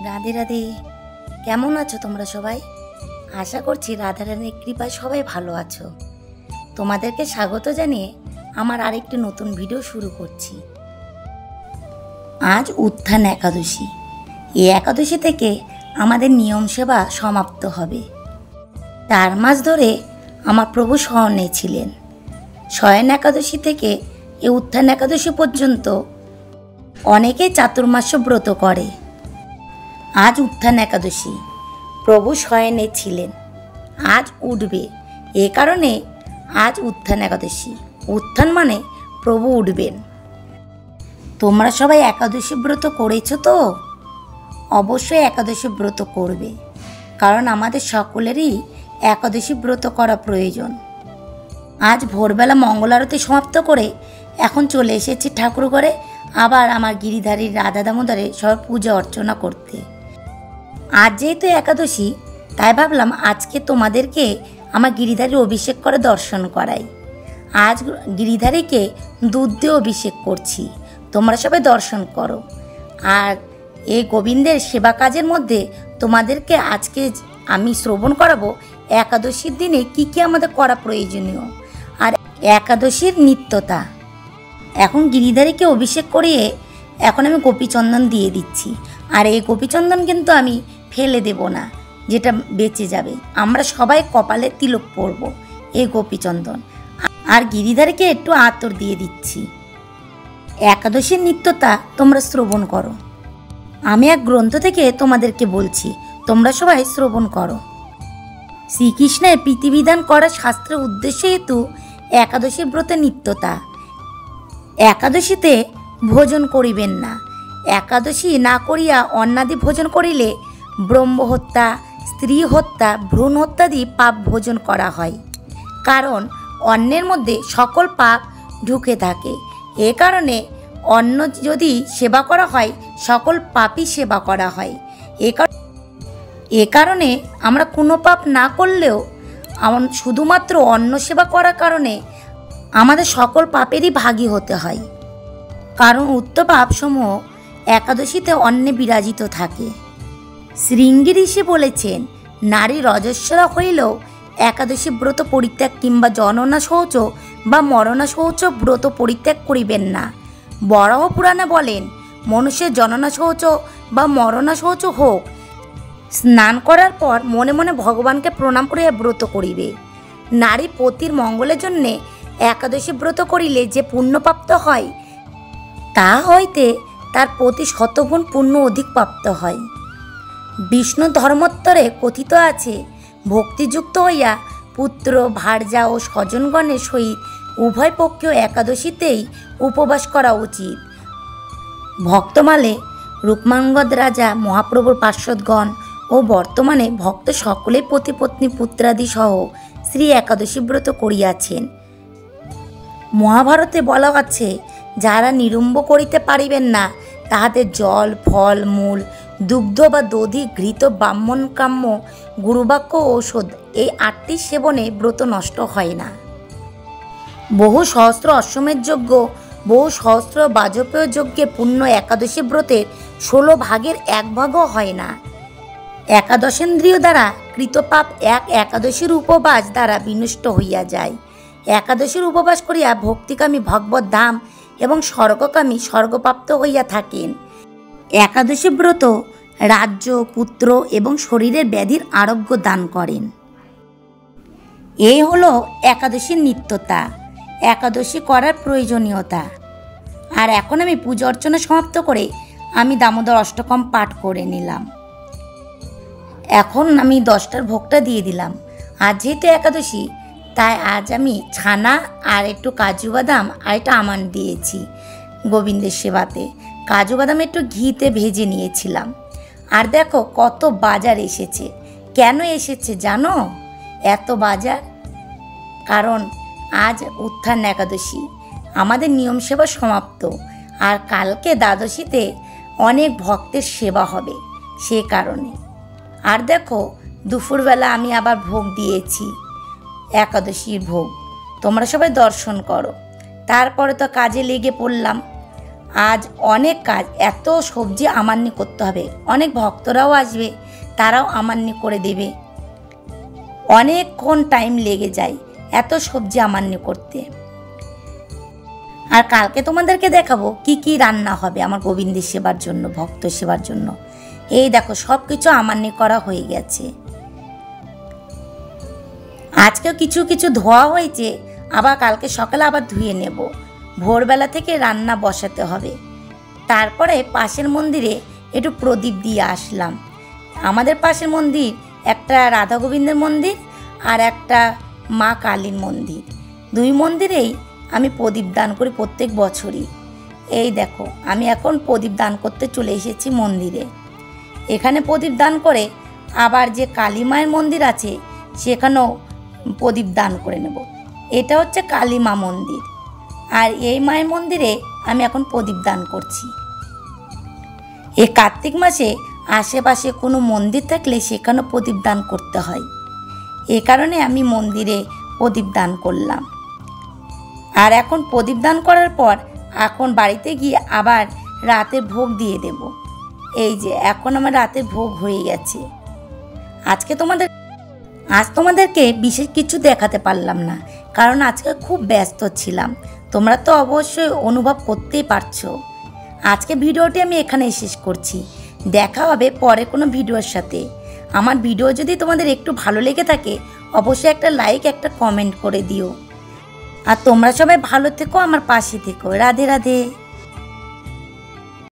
রাধে রাধে। কেমন আছো তোমরা সবাই? আশা করছি রাধারানীর কৃপায় সবাই ভালো আছো। তোমাদেরকে স্বাগত জানিয়ে আমার আরেকটি নতুন ভিডিও শুরু করছি। আজ উত্থান একাদশী। এই একাদশী থেকে আমাদের নিয়ম সেবা সমাপ্ত হবে। 4 মাস ধরে আমার প্রভু শয়নে ছিলেন। শয়ন একাদশী থেকে এ উত্থান একাদশী পর্যন্ত অনেকে চাতুর্মাস্য ব্রত করে। আজ উত্থান একাদশী, প্রভু শয়নে ছিলেন, আজ উঠবে। এ কারণে আজ উত্থান একাদশী। উত্থান মানে প্রভু উঠবেন। তোমরা সবাই একাদশী ব্রত করেছো তো? অবশ্যই একাদশী ব্রত করবে, কারণ আমাদের সকলেরই একাদশী ব্রত করা প্রয়োজন। আজ ভোরবেলা মঙ্গল আরতি সমাপ্ত করে এখন চলে এসেছি ঠাকুর ঘরে, আবার আমার গিরিধারী রাধা দামোদরের সব পূজা অর্চনা করতে। আজ যেহেতু একাদশী, তাই ভাবলাম আজকে তোমাদেরকে আমার গিরিধারীর অভিষেক করে দর্শন করাই। আজ গিরিধারীকে দুধ দিয়ে অভিষেক করছি, তোমরা সবাই দর্শন করো। আর এই গোবিন্দের সেবা কাজের মধ্যে তোমাদেরকে আজকে আমি শ্রবণ করাবো একাদশীর দিনে কি কি আমাদের করা প্রয়োজনীয়, আর একাদশীর নিত্যতা। এখন গিরিধারীকে অভিষেক করিয়ে এখন আমি গোপীচন্দন দিয়ে দিচ্ছি। আর এই গোপীচন্দন কিন্তু আমি ফেলে দেব না, যেটা বেঁচে যাবে। আমরা সবাই কপালে তিলক পরব এই গোপীচন্দন। আর গিরিধারীকে একটু আতর দিয়ে দিচ্ছি। একাদশীর নিত্যতা তোমরা শ্রবণ করো। আমি এক গ্রন্থ থেকে তোমাদেরকে বলছি, তোমরা সবাই শ্রবণ করো। শ্রীকৃষ্ণের প্রীতিবিধান করা শাস্ত্রের উদ্দেশ্য হেতু একাদশী ব্রতের নিত্যতা। একাদশীতে ভোজন করিবেন না। একাদশী না করিয়া অন্নাদি ভোজন করিলে ব্রহ্মহত্যা, স্ত্রী হত্যা, ভ্রূণ হত্যাদি পাপ ভোজন করা হয়। কারণ অন্নের মধ্যে সকল পাপ ঢুকে থাকে। এ কারণে অন্ন যদি সেবা করা হয়, সকল পাপই সেবা করা হয়। এ কারণে আমরা কোনো পাপ না করলেও শুধুমাত্র অন্ন সেবা করার কারণে আমাদের সকল পাপেরই ভাগী হতে হয়। কারণ উক্ত পাপসমূহ একাদশীতে অন্নে বিরাজিত থাকে। শৃঙ্গী ঋষি বলেছেন, নারী রজস্বলা হইলেও একাদশী ব্রত পরিত্যাগ কিংবা জননা শৌচ বা মরণা শৌচ ব্রত পরিত্যাগ করিবেন না। বরাহ পুরাণে বলেন, মনুষ্যের জননা শৌচ বা মরণা শৌচ হোক, স্নান করার পর মনে মনে ভগবানকে প্রণাম করিয়া ব্রত করিবে। নারী পতির মঙ্গলের জন্যে একাদশী ব্রত করিলে যে পুণ্যপ্রাপ্ত হয়, তা হইতে তার প্রতি শতগুণ পুণ্য অধিক প্রাপ্ত হয়। বিষ্ণু ধর্মোত্তরে কথিত আছে, ভক্তিযুক্ত হইয়া পুত্র, ভার্যা ও স্বজনগণের সহিত উভয় পক্ষেও একাদশীতেই উপবাস করা উচিত। ভক্তমালে রূপমাঙ্গদ রাজা মহাপ্রভুর পার্শ্বদগণ ও বর্তমানে ভক্ত সকলেই পতিপত্নী পুত্রাদি সহ শ্রী একাদশী ব্রত করিয়াছেন। মহাভারতে বলা আছে, যারা নিরম্ব করিতে পারিবেন না, তাহাদের জল, ফল, মূল, দুগ্ধ বা দধি, ঘৃত, ব্রাহ্মণ কাম্য, গুরুবাক্য, ঔষধ, এই 8টি সেবনে ব্রত নষ্ট হয় না। বহু সহস্র অশ্বমেধ যজ্ঞ, বহু সহস্র বাজপেয় যজ্ঞে পূর্ণ একাদশী ব্রতের 16 ভাগের 1 ভাগও হয় না। একাদশেন্দ্রিয় দ্বারা কৃতপাপ এক একাদশীর উপবাস দ্বারা বিনষ্ট হইয়া যায়। একাদশীর উপবাস করিয়া ভক্তিকামী ভগবত ধাম এবং স্বর্গকামী স্বর্গপ্রাপ্ত হইয়া থাকেন। একাদশী ব্রত রাজ্য, পুত্র এবং শরীরের ব্যাধির আরোগ্য দান করেন। এই হলো একাদশীর নিত্যতা, একাদশী করার প্রয়োজনীয়তা। আর এখন আমি পূজা অর্চনা সমাপ্ত করে আমি দামোদর অষ্টকম পাঠ করে নিলাম। এখন আমি 10টার ভোগটা দিয়ে দিলাম। আজ যেহেতু একাদশী, তাই আজ আমি ছানা আর একটু কাজু বাদাম আর একটু আমন্ড দিয়েছি গোবিন্দের সেবাতে। কাজু বাদাম একটু ঘিতে ভেজে নিয়েছিলাম। আর দেখো কত বাজার এসেছে। কেন এসেছে জানো এত বাজার? কারণ আজ উত্থান একাদশী, আমাদের নিয়ম সেবা সমাপ্ত। আর কালকে দ্বাদশীতে অনেক ভক্তের সেবা হবে, সে কারণে। আর দেখো দুপুরবেলা আমি আবার ভোগ দিয়েছি, একাদশীর ভোগ। তোমরা সবাই দর্শন করো। তারপরে তো কাজে লেগে পড়লাম। আজ অনেক কাজ, এত সবজি আমান্নি করতে হবে, অনেক ভক্তরাও আসবে, তারাও আমান্নি করে দেবে, অনেকক্ষণ টাইম লেগে যায় এত সবজি আমান্নি করতে। আর কালকে তোমাদেরকে দেখাবো কি কি রান্না হবে আমার গোবিন্দের সেবার জন্য, ভক্ত সেবার জন্য। এই দেখো সব কিছু আমান্নি করা হয়ে গেছে। আজকেও কিছু কিছু ধোয়া হয়েছে, আবার কালকে সকালে আবার ধুয়ে নেব। ভোরবেলা থেকে রান্না বসাতে হবে। তারপরে পাশের মন্দিরে একটু প্রদীপ দিয়ে আসলাম। আমাদের পাশের মন্দির একটা রাধা গোবিন্দের মন্দির আর একটা মা কালীর মন্দির, দুই মন্দিরেই আমি প্রদীপ দান করি প্রত্যেক বছরই। এই দেখো আমি এখন প্রদীপ দান করতে চলে এসেছি মন্দিরে। এখানে প্রদীপ দান করে আবার যে কালী মায়ের মন্দির আছে সেখানেও প্রদীপ দান করে নেব। এটা হচ্ছে কালী মা মন্দির, আর এই মায়ের মন্দিরে আমি এখন প্রদীপ দান করছি। এই কার্তিক মাসে আশেপাশে কোনো মন্দির থাকলে সেখানেও প্রদীপ দান করতে হয়, এ কারণে আমি মন্দিরে প্রদীপ দান করলাম। আর এখন প্রদীপ দান করার পর এখন বাড়িতে গিয়ে আবার রাতের ভোগ দিয়ে দেব। এই যে এখন আমার রাতের ভোগ হয়ে গেছে। আজ তোমাদেরকে বিশেষ কিছু দেখাতে পারলাম না, কারণ আজকে খুব ব্যস্ত ছিলাম। তোমরা তো অবশ্যই অনুভব করতেই পারছো। আজকে ভিডিওটি আমি এখানেই শেষ করছি। দেখা হবে পরে কোনো ভিডিওর সাথে। আমার ভিডিও যদি তোমাদের একটু ভালো লেগে থাকে অবশ্যই একটা লাইক, একটা কমেন্ট করে দিও। আর তোমরা সবাই ভালো থেকো, আমার পাশে থেকো। রাধে রাধে।